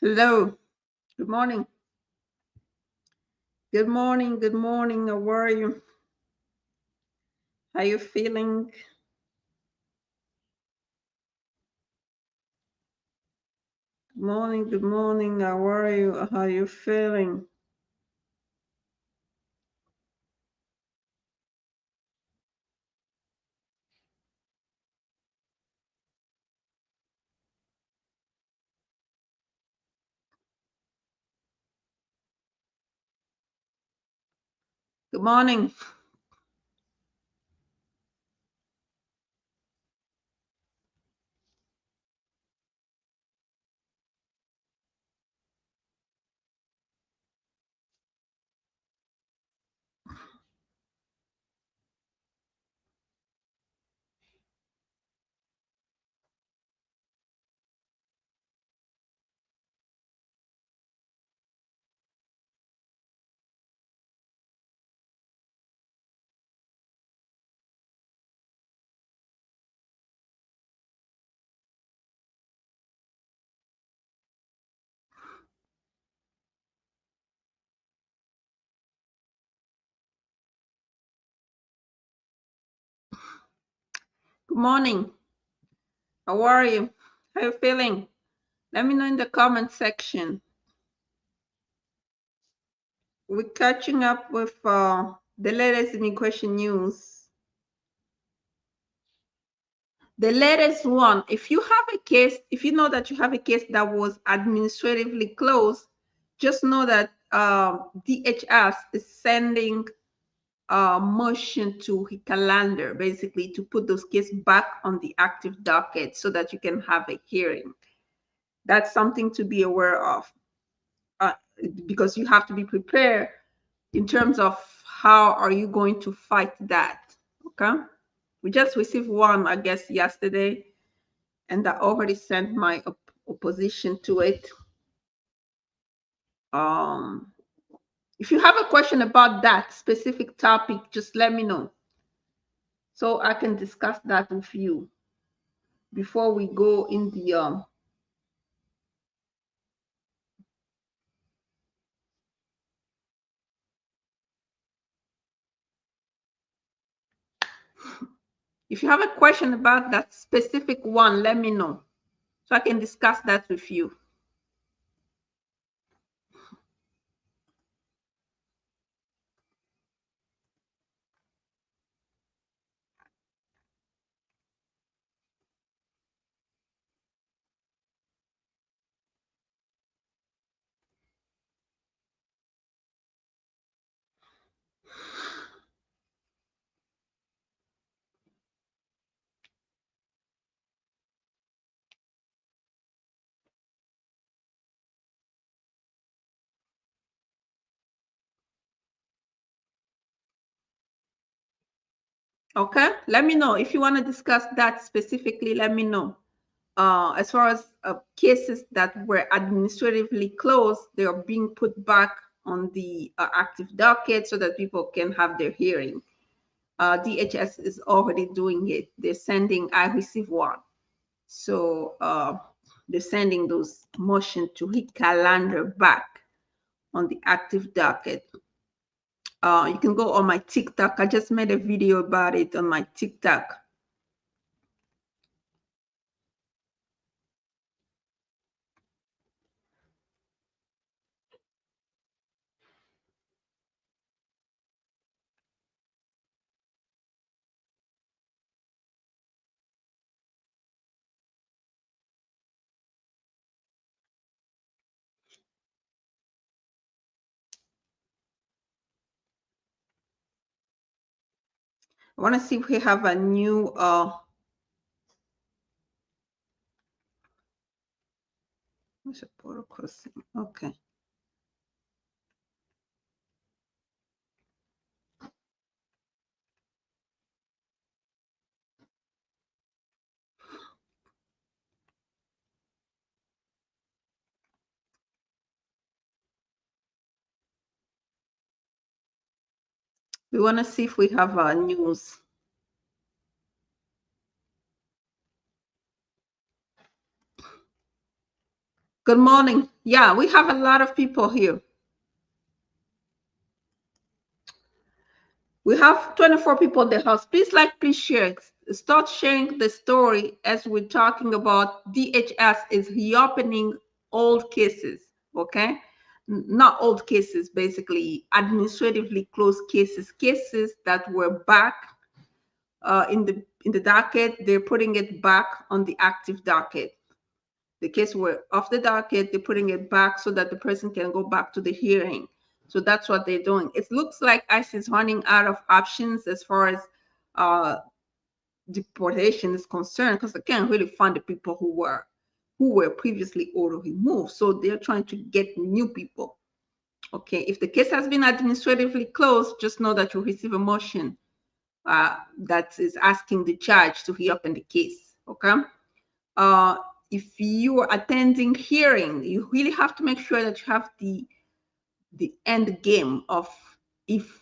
Hello. Good morning. Good morning. Good morning. How are you? How you feeling? Good morning. Good morning. How are you? How you feeling? Good morning. Good morning. How are you? How you feeling? Let me know in the comment section. We're catching up with the latest immigration news. The latest one, if you have a case, if you know that you have a case that was administratively closed, just know that DHS is sending a motion to his calendar, basically to put those cases back on the active docket so that you can have a hearing. That's something to be aware of uh, because you have to be prepared in terms of how are you going to fight that. Okay, we just received one, I guess, yesterday, and I already sent my opposition to it. Um, if you have a question about that specific topic, just let me know so I can discuss that with you before we go in the if you have a question about that specific one, let me know so I can discuss that with you. Okay, let me know if you want to discuss that specifically. Let me know. As far as cases that were administratively closed, they are being put back on the active docket so that people can have their hearing. DHS is already doing it. They're sending, I receive one. So they're sending those motion to hit calendar back on the active docket. You can go on my TikTok. I just made a video about it on my TikTok. I want to see if we have a new okay. We want to see if we have news. Good morning. Yeah, we have a lot of people here. We have 24 people in the house. Please like, please share. Start sharing the story as we're talking about DHS is reopening old cases, okay? Not old cases, basically administratively closed cases, cases that were back in the docket. They're putting it back on the active docket. The case were off the docket, they're putting it back so that the person can go back to the hearing. So that's what they're doing. It looks like ICE is running out of options as far as uh, deportation is concerned, because they can't really find the people who were previously order removed. So they're trying to get new people. Okay, if the case has been administratively closed, just know that you'll receive a motion that is asking the judge to reopen the case. Okay. Uh, if you are attending hearing, you really have to make sure that you have the end game of if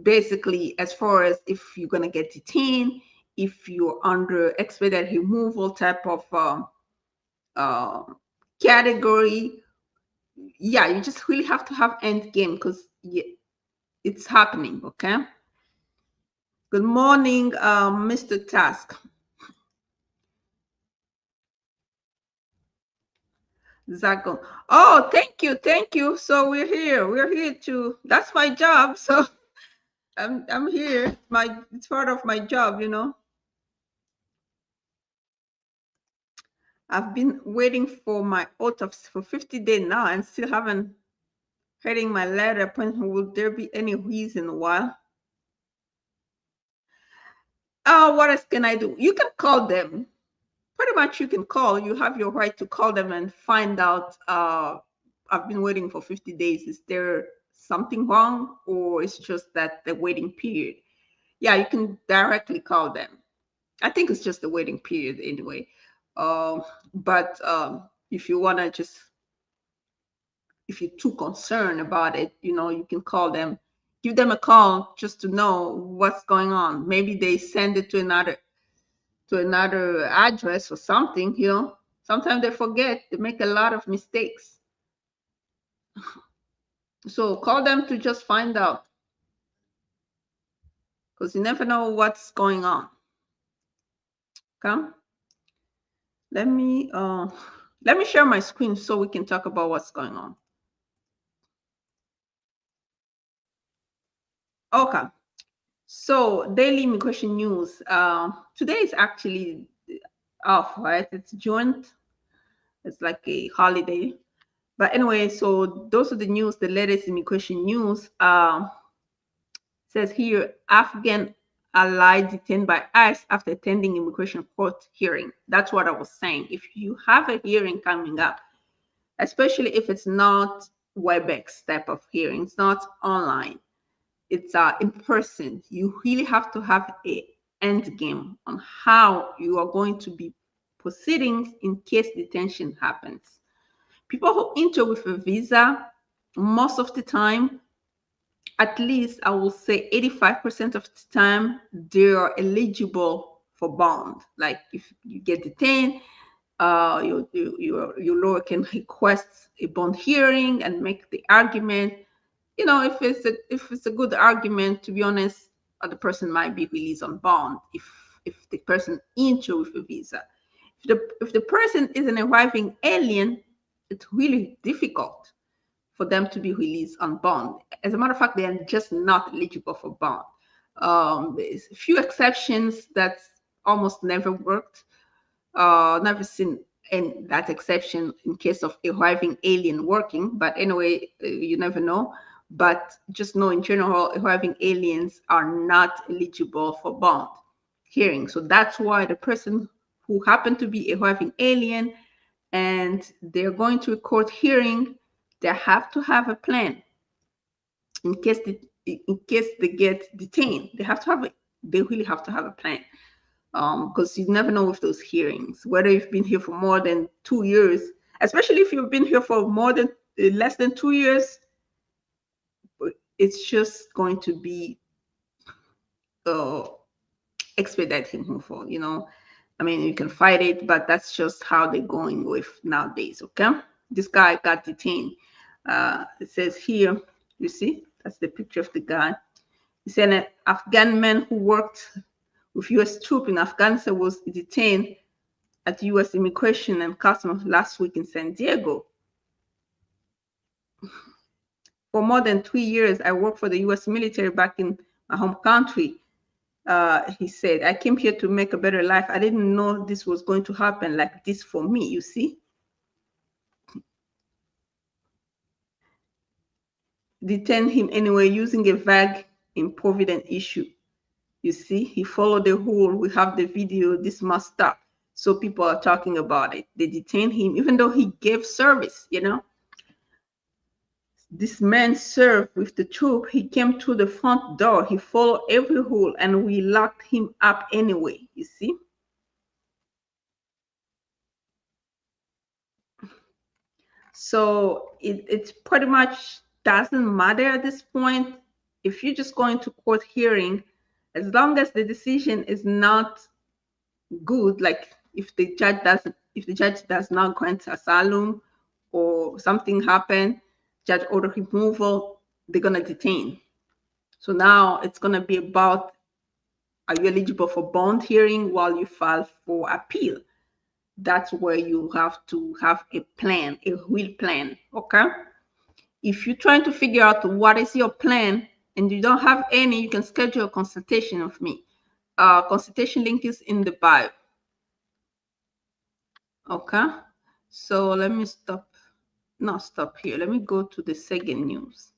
basically as far as if you're going to get detained, if you're under expedited removal type of uh, category. Yeah, you just really have to have end game because it's happening. Okay. Good morning, Mr. Task. Zagon. Oh, thank you, thank you. So we're here. We're here to. That's my job. So I'm here. It's part of my job, you know. I've been waiting for my autopsy for 50 days now and still haven't heading my letter appointment. Will there be any reason why? Oh, what else can I do? You can call them. Pretty much you can call. You have your right to call them and find out. I've been waiting for 50 days. Is there something wrong, or it's just that the waiting period? Yeah, you can directly call them. I think it's just the waiting period anyway. But if you want to just, if you're too concerned about it, you know, you can call them, give them a call just to know what's going on. Maybe they send it to another address or something, you know. Sometimes they forget, they make a lot of mistakes. So call them to just find out because you never know what's going on. Okay. Let me share my screen so we can talk about what's going on. Okay. So daily immigration news. Today is actually off, right? It's June. It's like a holiday. But anyway, so those are the news, the latest immigration news. Says here, Afghan ally detained by ICE after attending immigration court hearing. That's what I was saying. If you have a hearing coming up, especially if it's not WebEx type of hearing, it's not online, it's in person, you really have to have a end game on how you are going to be proceedings in case detention happens. People who enter with a visa, most of the time, at least I will say 85% of the time, they are eligible for bond. Like if you get detained, your lawyer can request a bond hearing and make the argument. You know, if it's a good argument, to be honest, the person might be released on bond if the person into with a visa. If the person is an arriving alien, it's really difficult for them to be released on bond. As a matter of fact, they are just not eligible for bond. There's a few exceptions that almost never worked. Never seen in that exception in case of arriving alien working, but anyway, you never know. But just know in general, arriving aliens are not eligible for bond hearing. So that's why the person who happened to be arriving alien and they're going to a court hearing, they have to have a plan in case they get detained. They really have to have a plan because you never know with those hearings whether you've been here for more than 2 years, especially if you've been here for more than less than 2 years. It's just going to be uh, expedited removal. You know, I mean, you can fight it, but that's just how they're going with nowadays. Okay, this guy got detained. It says here, you see, that's the picture of the guy. He said an Afghan man who worked with U.S. troops in Afghanistan was detained at U.S. Immigration and Customs last week in San Diego. For more than 3 years, I worked for the U.S. military back in my home country. He said, I came here to make a better life. I didn't know this was going to happen like this for me, you see. Detain him anyway using a vague, improvident issue. You see, he followed the rule. We have the video. This must stop. So people are talking about it. They detain him, even though he gave service, you know. This man served with the troop. He came to the front door. He followed every rule, and we locked him up anyway, you see. So it pretty much doesn't matter at this point. If you're just going to court hearing, as long as the decision is not good, like if the judge does not grant asylum or something happened, judge order removal, they're gonna detain. So now it's gonna be about, are you eligible for bond hearing while you file for appeal? That's where you have to have a plan, a real plan. Okay. If you're trying to figure out what is your plan and you don't have any, you can schedule a consultation with me. Consultation link is in the bio. Okay. So let me not stop here. Let me go to the second news.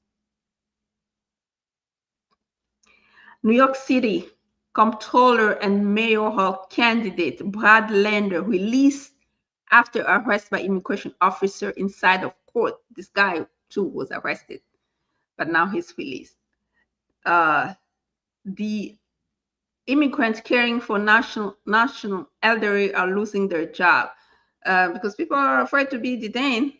New York City comptroller and mayoral candidate Brad Lander released after arrest by immigration officer inside of court. This guy too was arrested, but now he's released. The immigrants caring for national elderly are losing their job because people are afraid to be detained.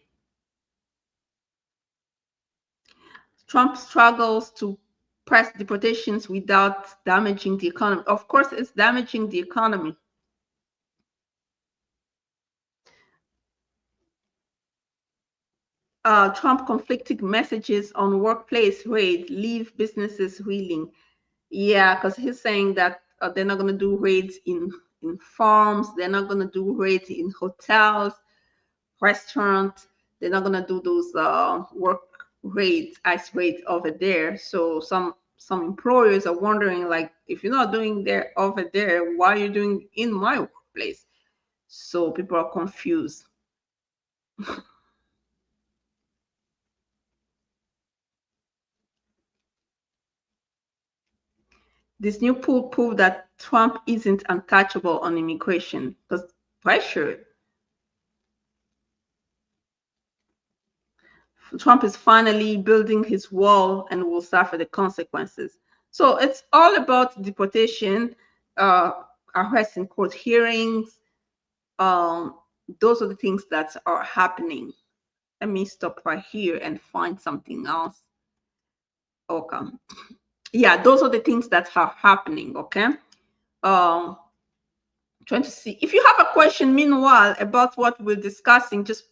Trump struggles to press deportations without damaging the economy. Of course, it's damaging the economy. Trump conflicting messages on workplace raid leave businesses reeling. Yeah, because he's saying that they're not going to do raids in farms. They're not going to do raids in hotels, restaurants. They're not going to do those work raids, ICE raids over there. So some employers are wondering, like, if you're not doing there over there, why are you doing in my workplace? So people are confused. This new poll proved that Trump isn't untouchable on immigration because pressure. Trump is finally building his wall and will suffer the consequences. So it's all about deportation, arrest and court hearings. Those are the things that are happening. Let me stop right here and find something else. Okay. Yeah, those are the things that are happening. Okay. Trying to see if you have a question meanwhile about what we're discussing, just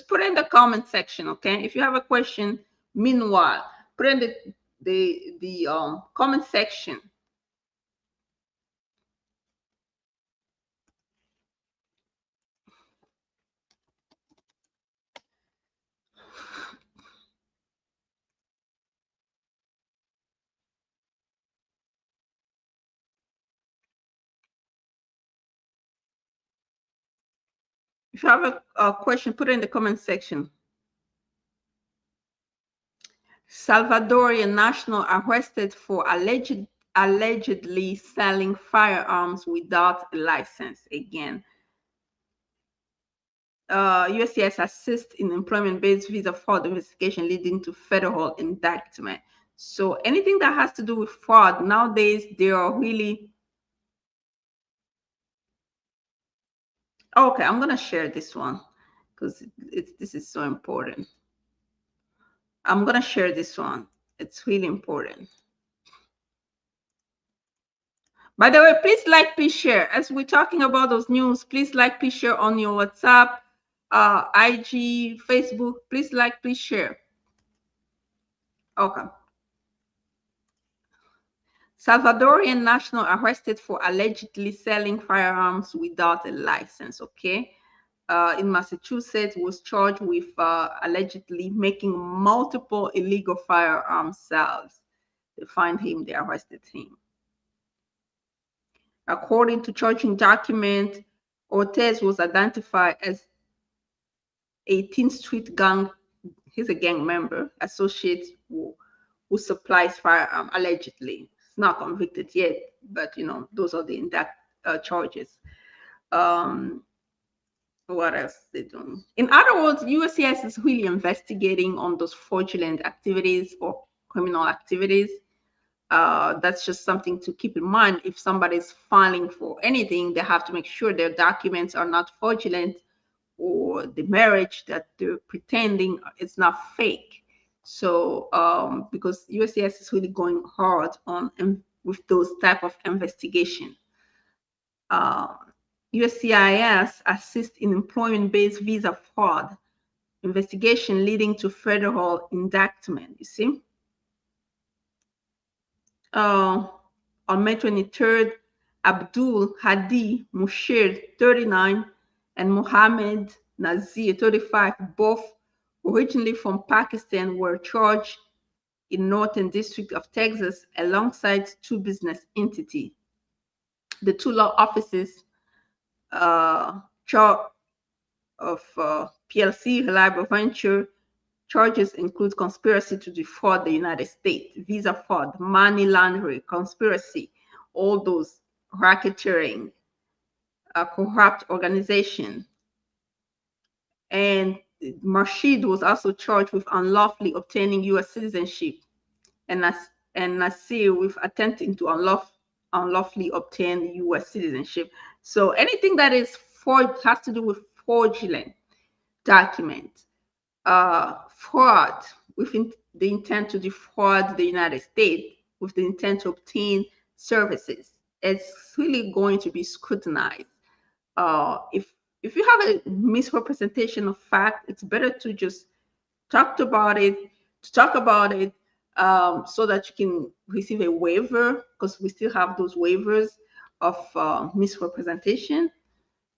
put it in the comment section. Okay, if you have a question meanwhile, put in the comment section. If you have a question, put it in the comment section. Salvadorian national arrested for allegedly selling firearms without a license. Again, USCIS assists in employment-based visa fraud investigation leading to federal indictment. So anything that has to do with fraud nowadays, they are really okay. I'm gonna share this one because this is so important. I'm gonna share this one. It's really important. By the way, please like, please share. As we're talking about those news, please like, please share on your WhatsApp, IG, Facebook. Please like, please share. Okay. Salvadorian national arrested for allegedly selling firearms without a license. Okay. In Massachusetts, was charged with allegedly making multiple illegal firearm sales. They find him, they arrested him. According to charging document, Ortez was identified as 18th Street gang. He's a gang member, associate who supplies firearm allegedly. He's not convicted yet, but you know those are the charges. What else they do? In other words, USCIS is really investigating on those fraudulent activities or criminal activities. That's just something to keep in mind. If somebody's filing for anything, they have to make sure their documents are not fraudulent or the marriage that they're pretending is not fake. So because USCIS is really going hard on with those type of investigation. USCIS assists in employment-based visa fraud investigation leading to federal indictment. You see, on May 23rd, Abdul Hadi Mushir, 39, and Mohammed Nazir, 35, both originally from Pakistan, were charged in Northern District of Texas alongside two business entities. The two law offices charge of PLC Reliable Venture charges include conspiracy to defraud the United States, visa fraud, money laundering, conspiracy, all those racketeering, corrupt organization. And was also charged with unlawfully obtaining U.S. citizenship, and Nasir with attempting to unlawfully obtain U.S. citizenship. So anything that is has to do with fraudulent document, fraud with the intent to defraud the United States, with the intent to obtain services, it's really going to be scrutinized. If you have a misrepresentation of fact, it's better to just talk about it, so that you can receive a waiver, because we still have those waivers of misrepresentation.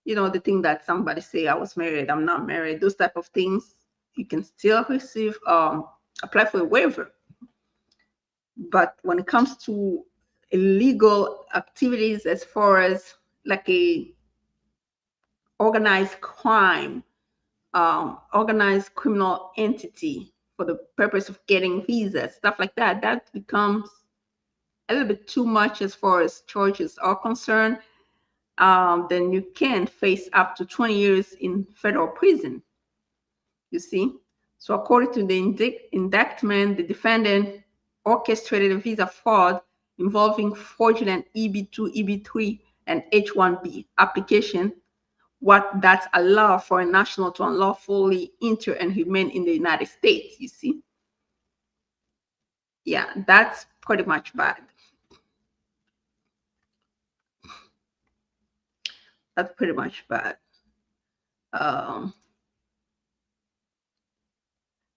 You know, the thing that somebody say, I was married, I'm not married, those type of things, you can still receive, apply for a waiver. But when it comes to illegal activities, as far as like a organized crime, organized criminal entity for the purpose of getting visas, stuff like that, that becomes a little bit too much as far as charges are concerned. Then you can face up to 20 years in federal prison. You see? So according to the indictment, the defendant orchestrated a visa fraud involving fraudulent EB2, EB3, and H1B application, what that's allowed for a national to unlawfully enter and remain in the United States, you see? Yeah, that's pretty much bad. That's pretty much bad.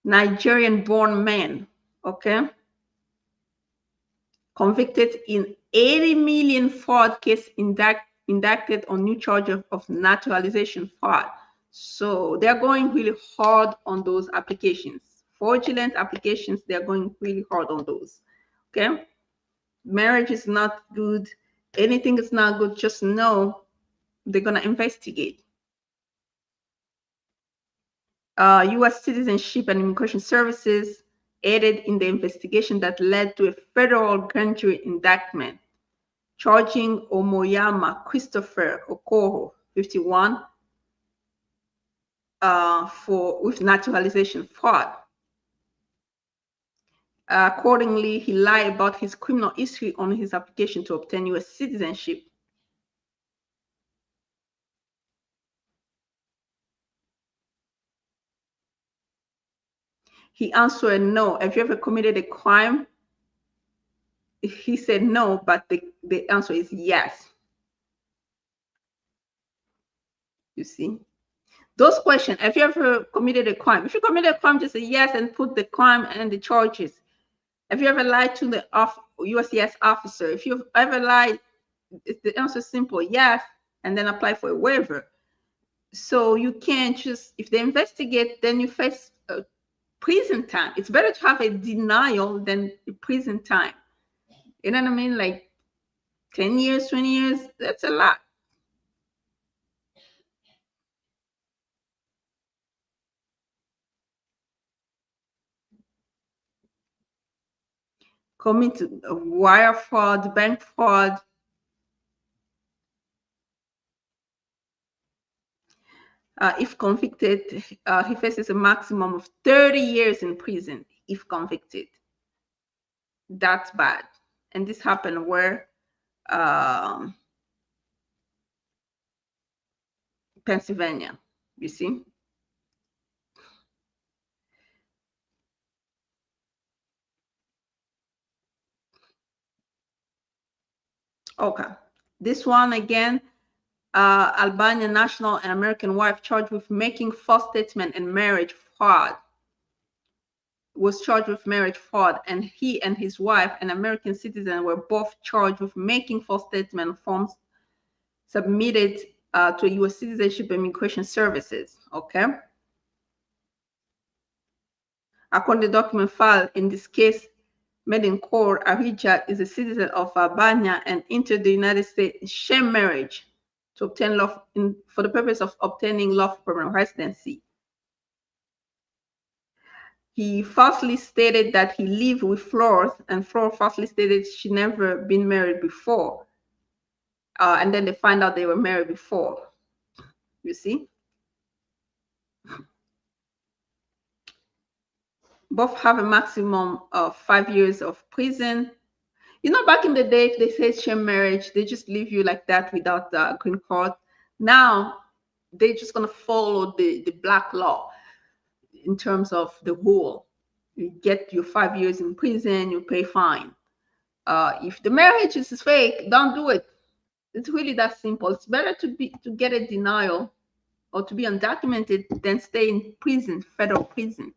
Nigerian-born man, okay, convicted in 80 million fraud case, indicted on new charge of naturalization fraud. So they're going really hard on those applications. Fraudulent applications, they're going really hard on those. Okay. Marriage is not good. Anything is not good. Just know they're going to investigate. U.S. Citizenship and Immigration Services aided in the investigation that led to a federal grand jury indictment charging Omoyama Christopher Okoro, 51, with naturalization fraud. Accordingly, he lied about his criminal history on his application to obtain U.S. citizenship. He answered no. Have you ever committed a crime? he said no, but the answer is yes. You see, those questions, have you ever committed a crime? If you committed a crime, just say yes and put the crime and the charges. Have you ever lied to the USCIS officer? If you've ever lied, the answer is simple, yes, and then apply for a waiver. So you can't just, if they investigate, then you face prison time. It's better to have a denial than a prison time. You know what I mean? Like 10 years, 20 years, that's a lot. Commit wire fraud, bank fraud. If convicted, he faces a maximum of 30 years in prison if convicted. That's bad. And this happened where? Pennsylvania, you see? Okay. This one again, Albanian national and American wife charged with making false statement and marriage fraud. Was charged with marriage fraud, and he and his wife, an American citizen, were both charged with making false statement forms submitted to U.S. Citizenship and Immigration Services. Okay. According to the document filed in this case, made in court, Ahija is a citizen of Albania and entered the United States in sham marriage to obtain for the purpose of obtaining lawful permanent residency. He falsely stated that he lived with Flor, and Flor falsely stated she never been married before. And then they find out they were married before. You see? Both have a maximum of 5 years of prison. You know, back in the day, if they say sham marriage, they just leave you like that without the green card. Now, they're just going to follow the black law in terms of the rule. You get your 5 years in prison, you pay fine. If the marriage is fake, don't do it. It's really that simple. It's better to get a denial or to be undocumented than stay in prison, federal prison.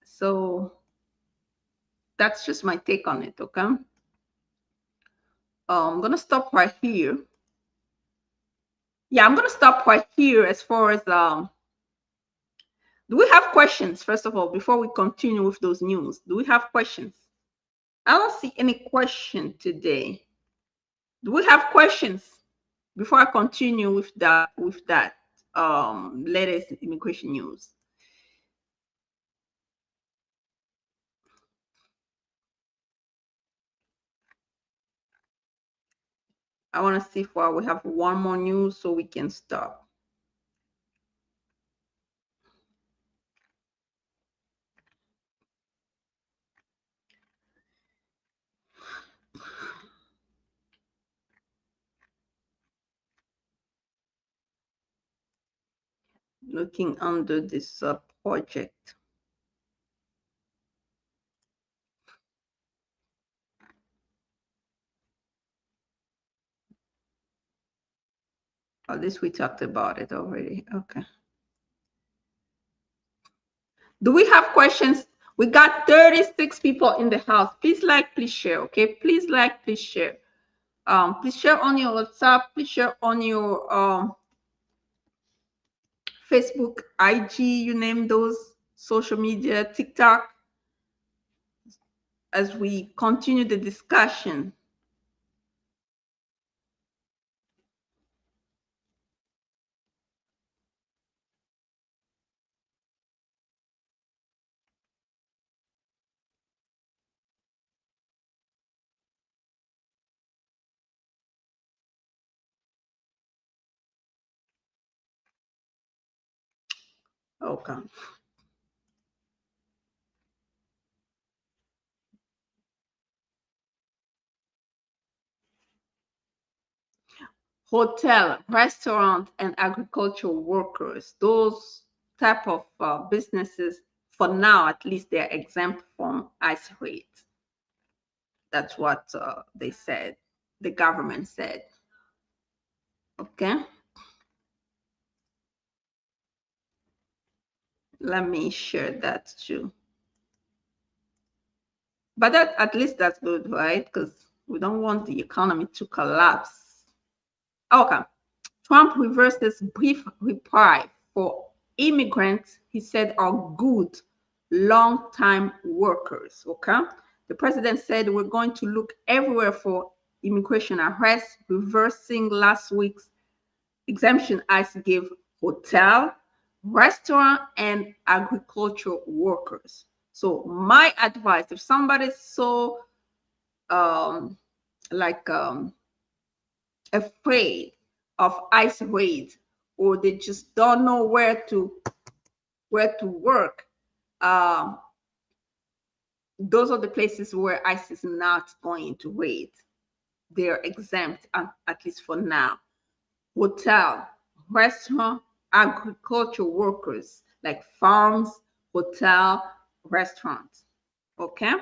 So that's just my take on it, okay? I'm gonna stop right here. Yeah, I'm gonna stop right here as far as do we have questions first of all before we continue with those news? Do we have questions? I don't see any question today. Do we have questions before I continue with that latest immigration news? I want to see if we have one more news so we can stop. Looking under this project. At least we talked about it already. Okay. Do we have questions? We got 36 people in the house. Please like, please share. Okay. Please like, please share. Please share on your WhatsApp. Please share on your Facebook, IG, you name those, social media, TikTok, as we continue the discussion. Okay. Hotel, restaurant, and agricultural workers, those type of businesses, for now at least, they're exempt from ICE rates. That's what they said. The government said. Okay. Let me share that too. But that at least that's good, right? Because we don't want the economy to collapse. Okay. Trump reverses brief reply for immigrants he said are good long-time workers. Okay. The president said we're going to look everywhere for immigration arrests, reversing last week's exemption ICE gave hotel, restaurant, and agricultural workers. So my advice, if somebody's so um, like afraid of ICE raids, or they just don't know where to work, um, those are the places where ICE is not going to raid. They're exempt, at least for now. Hotel, restaurant, agriculture workers like farms, hotel, restaurants. Okay.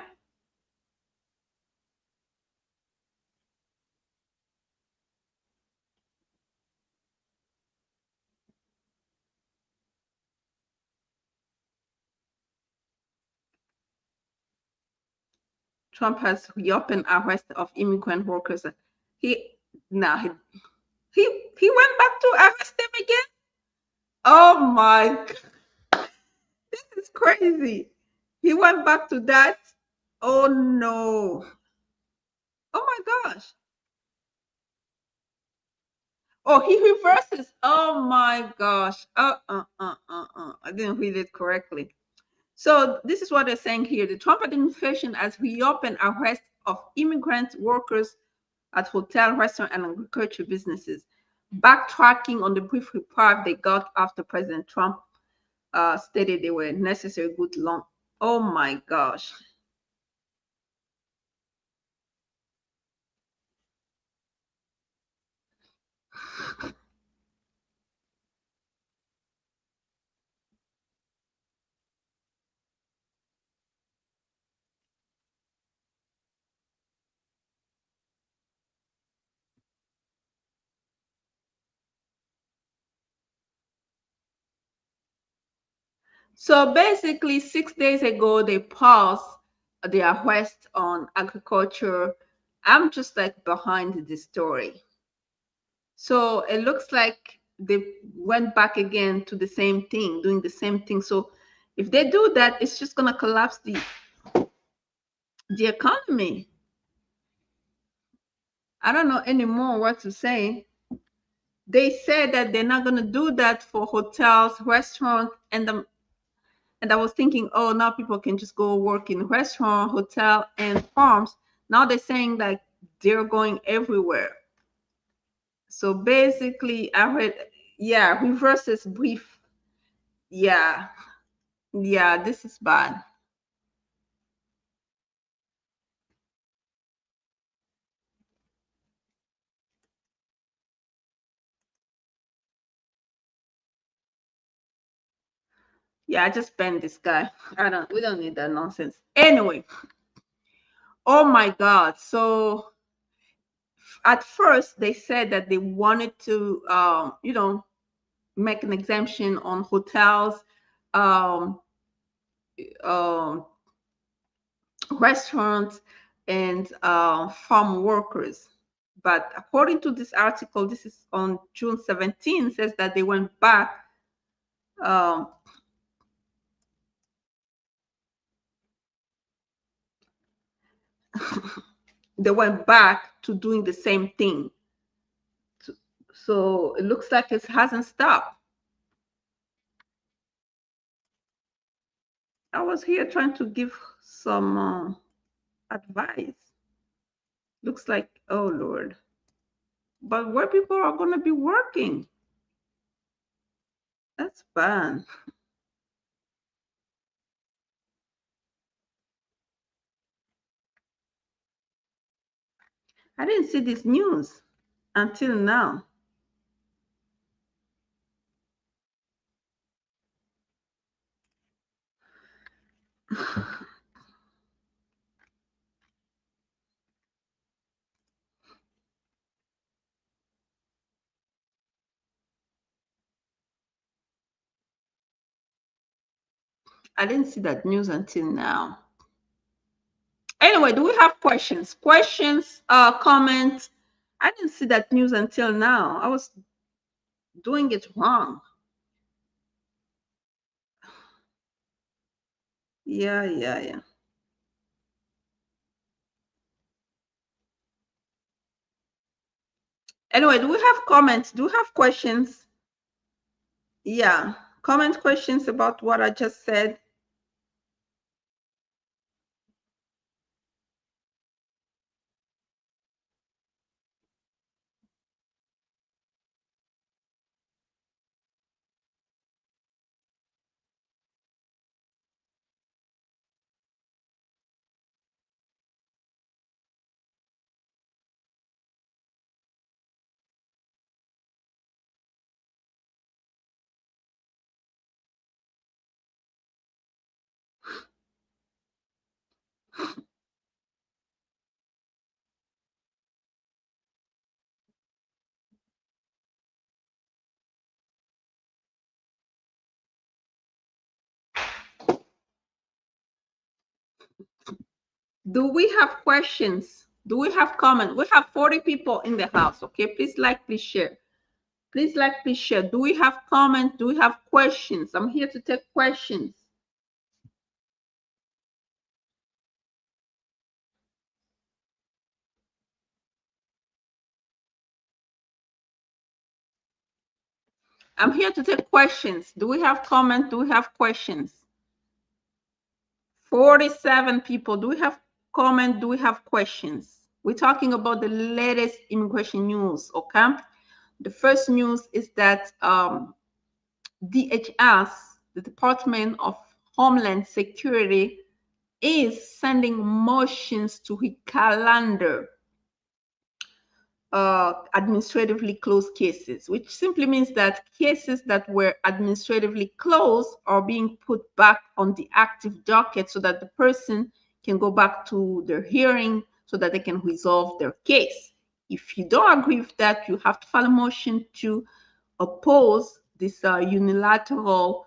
Trump has reopened arrest of immigrant workers. He now he went back to arrest them again. Oh my, this is crazy. He went back to that. Oh no. Oh my gosh. Oh, he reverses. Oh my gosh. I didn't read it correctly. So this is what they're saying here. The Trump administration has reopened arrest of immigrant workers at hotel, restaurant, and agriculture businesses, backtracking on the brief reply they got after President Trump stated they were necessary good long. Oh my gosh. So basically, 6 days ago, they paused the arrest on agriculture. I'm just like behind the story. So it looks like they went back again to the same thing, doing the same thing. So if they do that, it's just gonna collapse the economy. I don't know anymore what to say. They said that they're not gonna do that for hotels, restaurants, and I was thinking, oh, now people can just go work in restaurant, hotel, and farms. Now they're saying like they're going everywhere. So basically, I read, yeah, reverses brief. Yeah, yeah, this is bad. Yeah, I just banned this guy. We don't need that nonsense. Anyway, oh my God. So at first they said that they wanted to, make an exemption on hotels, um, um, restaurants, and farm workers. But according to this article, this is on June 17, says that they went back. Um, they went back to doing the same thing. So it looks like it hasn't stopped. I was here trying to give some advice. Looks like, oh Lord. But where people are going to be working, that's bad. I didn't see this news until now. I didn't see that news until now. Anyway, do we have questions? Questions, comments? I didn't see that news until now. I was doing it wrong. Yeah. Anyway, do we have comments? Do we have questions? Yeah, comment questions about what I just said. Do we have questions? Do we have comments? We have 40 people in the house, okay? Please like, please share. Please like, please share. Do we have comments? Do we have questions? I'm here to take questions. I'm here to take questions. Do we have comments? Do we have questions? 47 people. Do we have comments? Do we have questions? We're talking about the latest immigration news, okay? The first news is that DHS, the Department of Homeland Security, is sending motions to calendar administratively closed cases, which simply means that cases that were administratively closed are being put back on the active docket so that the person can go back to their hearing so that they can resolve their case. If you don't agree with that, you have to file a motion to oppose this unilateral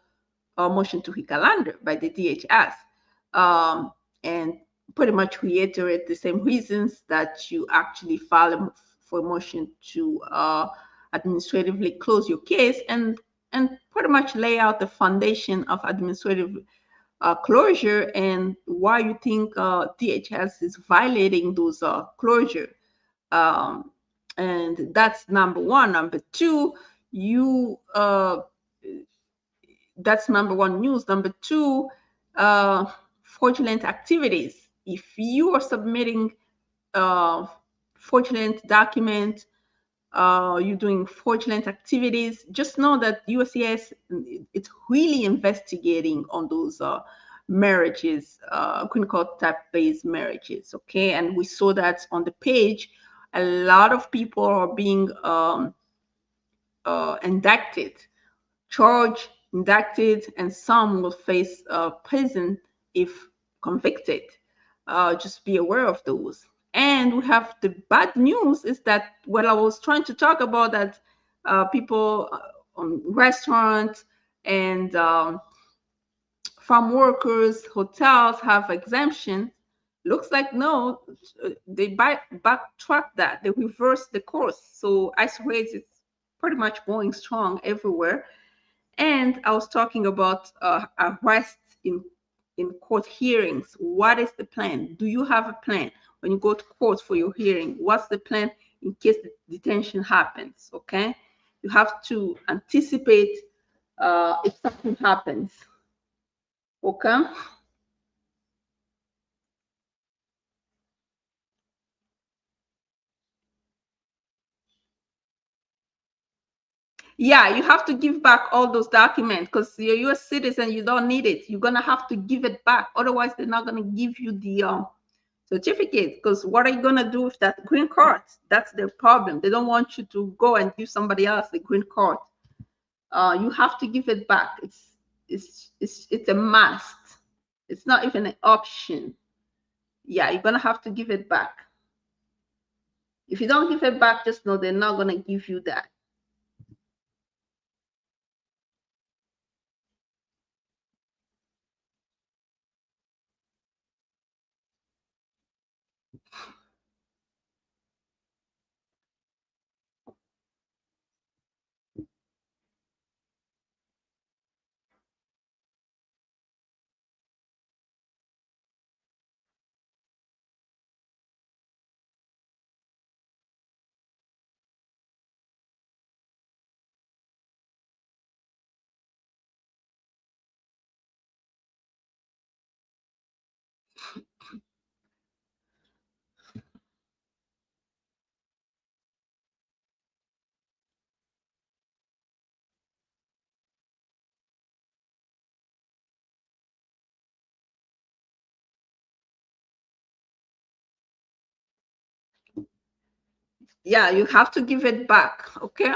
motion to recalendar by the DHS, and pretty much reiterate the same reasons that you actually file for a motion to administratively close your case, and pretty much lay out the foundation of administrative closure and why you think DHS is violating those closure. And that's number one. Number two, you that's number one news. Number two, fraudulent activities. If you are submitting fraudulent documents, you're doing fraudulent activities, just know that USCIS it's really investigating on those marriages, green card type based marriages. Okay, and we saw that on the page. A lot of people are being indicted, charged, indicted, and some will face prison if convicted. Just be aware of those. And we have the bad news is that what I was trying to talk about, that people on restaurants and farm workers, hotels have exemption. Looks like no, they backtrack that. They reverse the course. So ICE rates is pretty much going strong everywhere. And I was talking about arrest in court hearings. What is the plan? Do you have a plan when you go to court for your hearing? What's the plan in case the detention happens? Okay, you have to anticipate if something happens. Okay. Yeah, you have to give back all those documents because you're a U.S. citizen. You don't need it. You're gonna have to give it back. Otherwise, they're not gonna give you the certificate. Because what are you gonna do with that green card? That's their problem. They don't want you to go and give somebody else the green card. You have to give it back. It's a must. It's not even an option. Yeah, you're gonna have to give it back. If you don't give it back, just know they're not gonna give you that. Yeah, you have to give it back. Okay,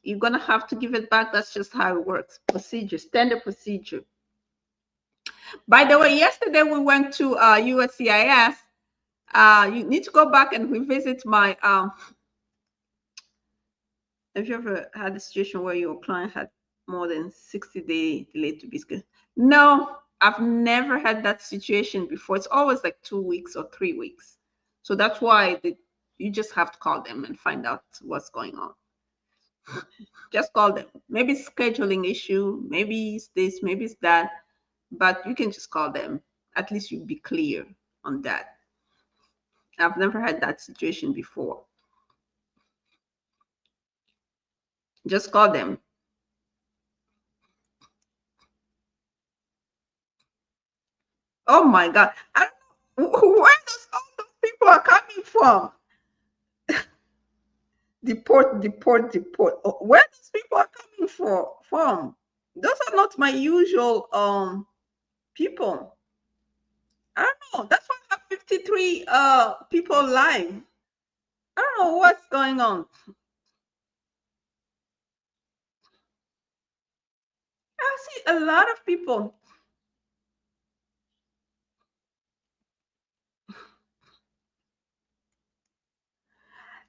you're gonna have to give it back. That's just how it works. Procedure, standard procedure. By the way, yesterday we went to USCIS. You need to go back and revisit my. Have you ever had a situation where your client had more than 60-day delay to be scheduled? No, I've never had that situation before. It's always like 2 weeks or 3 weeks. So that's why you just have to call them and find out what's going on. Just call them. Maybe it's scheduling issue, maybe it's this, maybe it's that, but you can just call them. At least you'll be clear on that. I've never had that situation before. Just call them. Oh my God. I don't know where all those people are coming from. Deport, deport, deport. Oh, where those people are coming from? Those are not my usual people. I don't know. That's why I have 53 people live. I don't know what's going on. I see a lot of people.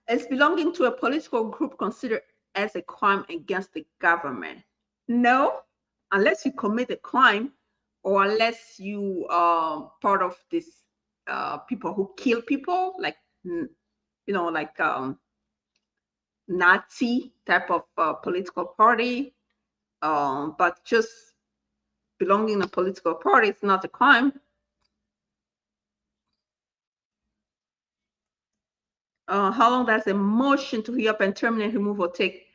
It's belonging to a political group considered as a crime against the government. No, unless you commit a crime or unless you are part of this people who kill people, like like Nazi type of political party. But just belonging to a political party is not a crime. How long does a motion to reopen and terminate removal take?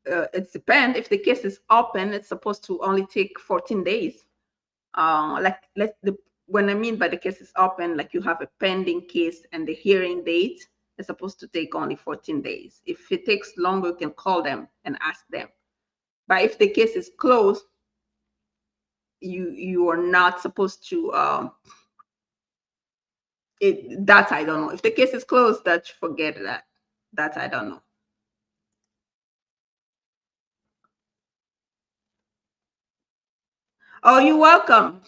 It depends. If the case is open, it's supposed to only take 14 days. Like when I mean by the case is open, like you have a pending case and the hearing date is supposed to take only 14 days. If it takes longer, you can call them and ask them. But if the case is closed, you are not supposed to that I don't know. If the case is closed, that forget that. That I don't know. Oh, you're welcome.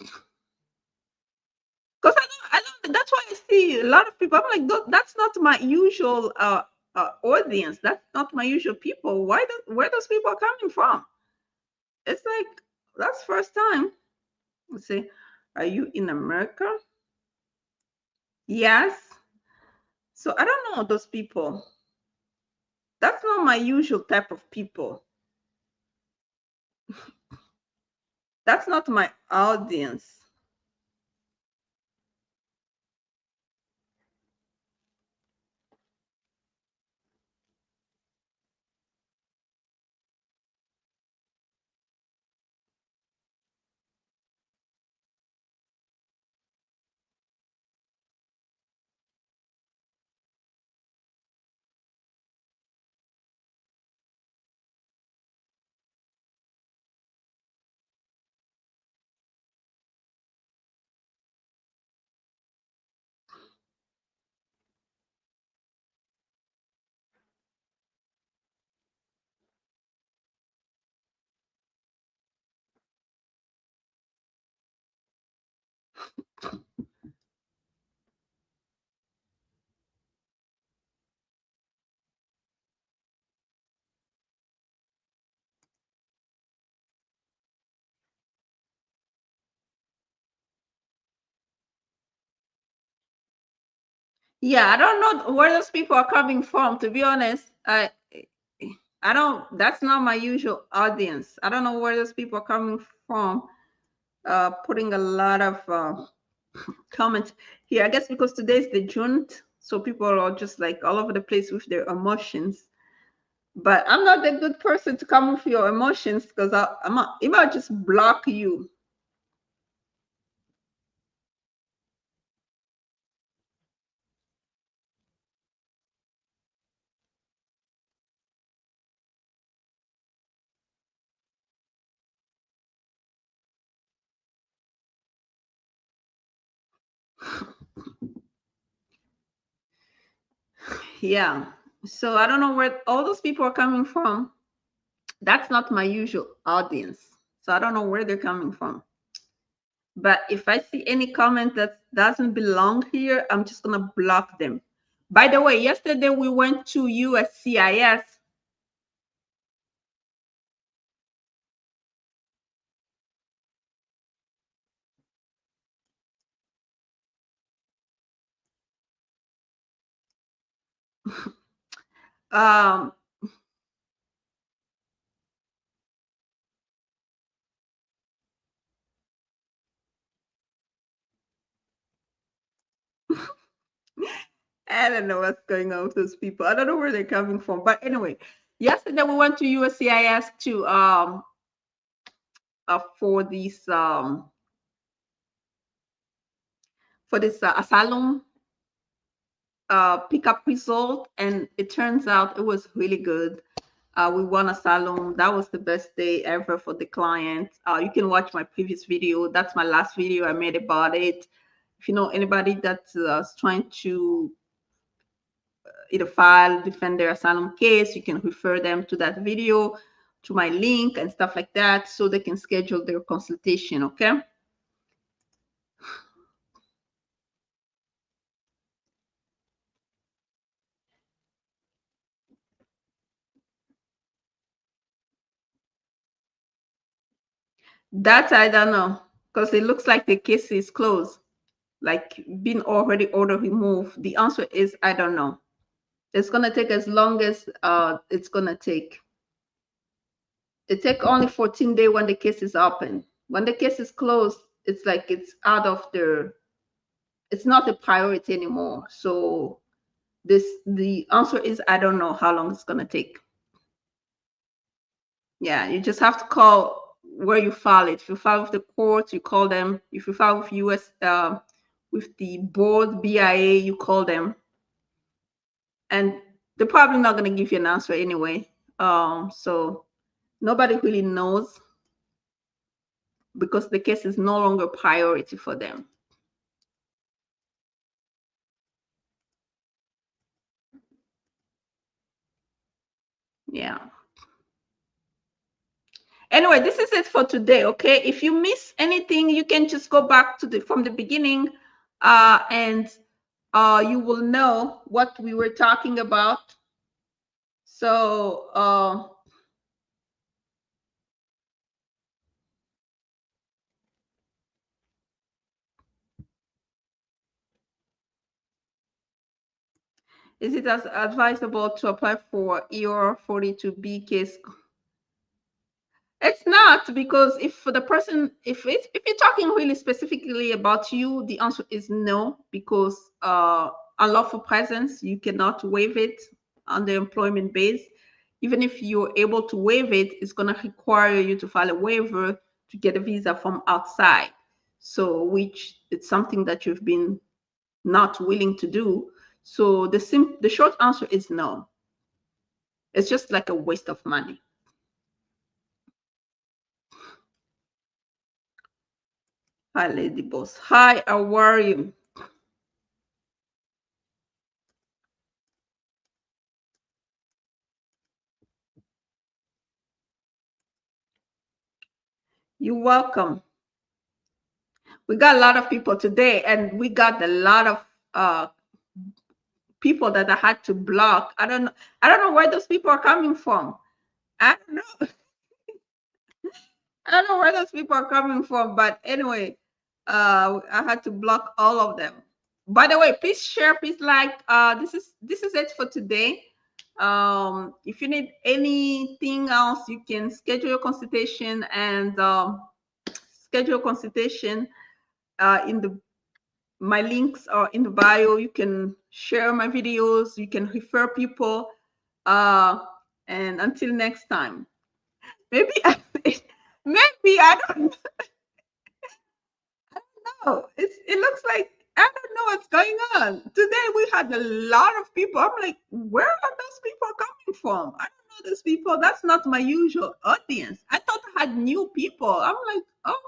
Because I don't. That's why I see a lot of people. I'm like, That's not my usual audience. That's not my usual people. Where those people are coming from? It's like that's first time. Let's say, are you in America? Yes. So I don't know those people. That's not my usual type of people. That's not my audience. Yeah, I don't know where those people are coming from, to be honest. I don't, that's not my usual audience. I don't know where those people are coming from, putting a lot of comments here. I guess because today's the June, so people are just like all over the place with their emotions. But I'm not the good person to come with your emotions because I might just block you. Yeah. So I don't know where all those people are coming from. That's not my usual audience. So I don't know where they're coming from. But if I see any comment that doesn't belong here, I'm just going to block them. By the way, yesterday we went to USCIS. Um, I don't know what's going on with those people. I don't know where they're coming from. But anyway, yesterday we went to USCIS to for this asylum pickup result, and it turns out it was really good. We won asylum. That was the best day ever for the client. You can watch my previous video. That's my last video I made about it. If you know anybody that's trying to either file, defend their asylum case, you can refer them to that video, to my link and stuff like that, so they can schedule their consultation, okay? That I don't know, because it looks like the case is closed, like being already order removed. The answer is I don't know. It's gonna take as long as it's gonna take. It take only 14 days when the case is open. When the case is closed, it's like it's out of the, it's not a priority anymore. So the answer is I don't know how long it's gonna take. Yeah, you just have to call where you file it. If you file with the court, you call them. If you file with US with the board BIA, you call them, and they're probably not gonna give you an answer anyway. So nobody really knows because the case is no longer priority for them. Yeah. Anyway, this is it for today. Okay. If you miss anything, you can just go back to the from the beginning, and you will know what we were talking about. So is it as advisable to apply for ER 42B case? It's not, because if the person, if you're talking really specifically about you, the answer is no, because unlawful presence, you cannot waive it on the employment base. Even if you're able to waive it, it's going to require you to file a waiver to get a visa from outside. So, which it's something that you've been not willing to do. So the short answer is no. It's just like a waste of money. Hi, Lady Boss. Hi, how are you? You're welcome. We got a lot of people today, and we got a lot of uh, people that I had to block. I don't know where those people are coming from. I don't know. I don't know where those people are coming from. But anyway, I had to block all of them. By the way, please share, please like. This is it for today. If you need anything else, you can schedule your consultation and schedule consultation in the my links are in the bio. You can share my videos, you can refer people, and until next time, maybe maybe I don't know. It looks like I don't know what's going on. Today we had a lot of people. I'm like, where are those people coming from? I don't know those people. That's not my usual audience. I thought I had new people. I'm like, oh.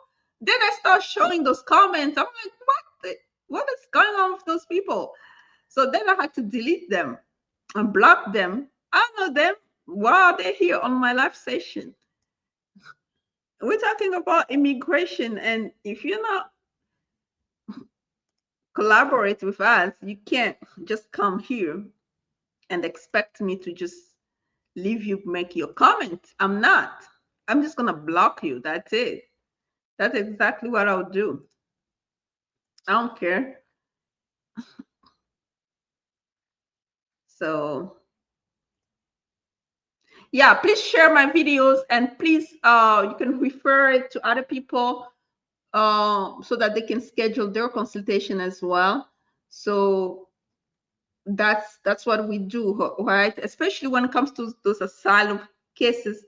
Then I start showing those comments. I'm like, what is going on with those people? So then I had to delete them and block them. I know them. Wow, they're here on my live session. We're talking about immigration, and if you're not collaborate with us, you can't just come here and expect me to just leave you make your comment. I'm not. I'm just gonna block you. That's it. That's exactly what I'll do. I don't care. So yeah, please share my videos and please you can refer it to other people so that they can schedule their consultation as well. So that's what we do, right? Especially when it comes to those asylum cases.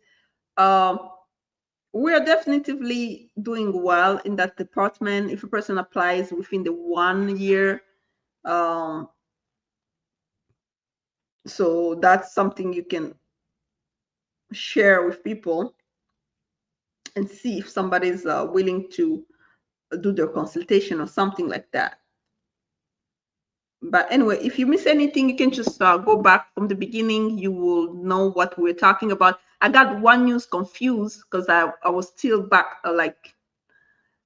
We're definitively doing well in that department. If a person applies within the 1 year, um, so that's something you can share with people and see if somebody's willing to do their consultation or something like that. But anyway, if you miss anything, you can just go back from the beginning. You will know what we're talking about. I got one news confused because I was still back, like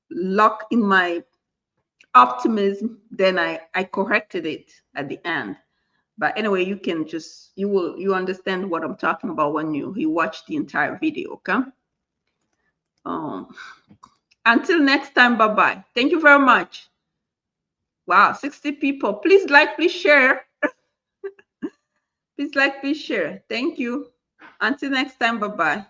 locked in my optimism. Then I corrected it at the end. But anyway, you can just you understand what I'm talking about when you watch the entire video. Okay. Um, until next time, bye bye. Thank you very much. Wow, 60 people. Please like, please share. Please like, please share. Thank you. Until next time, bye bye.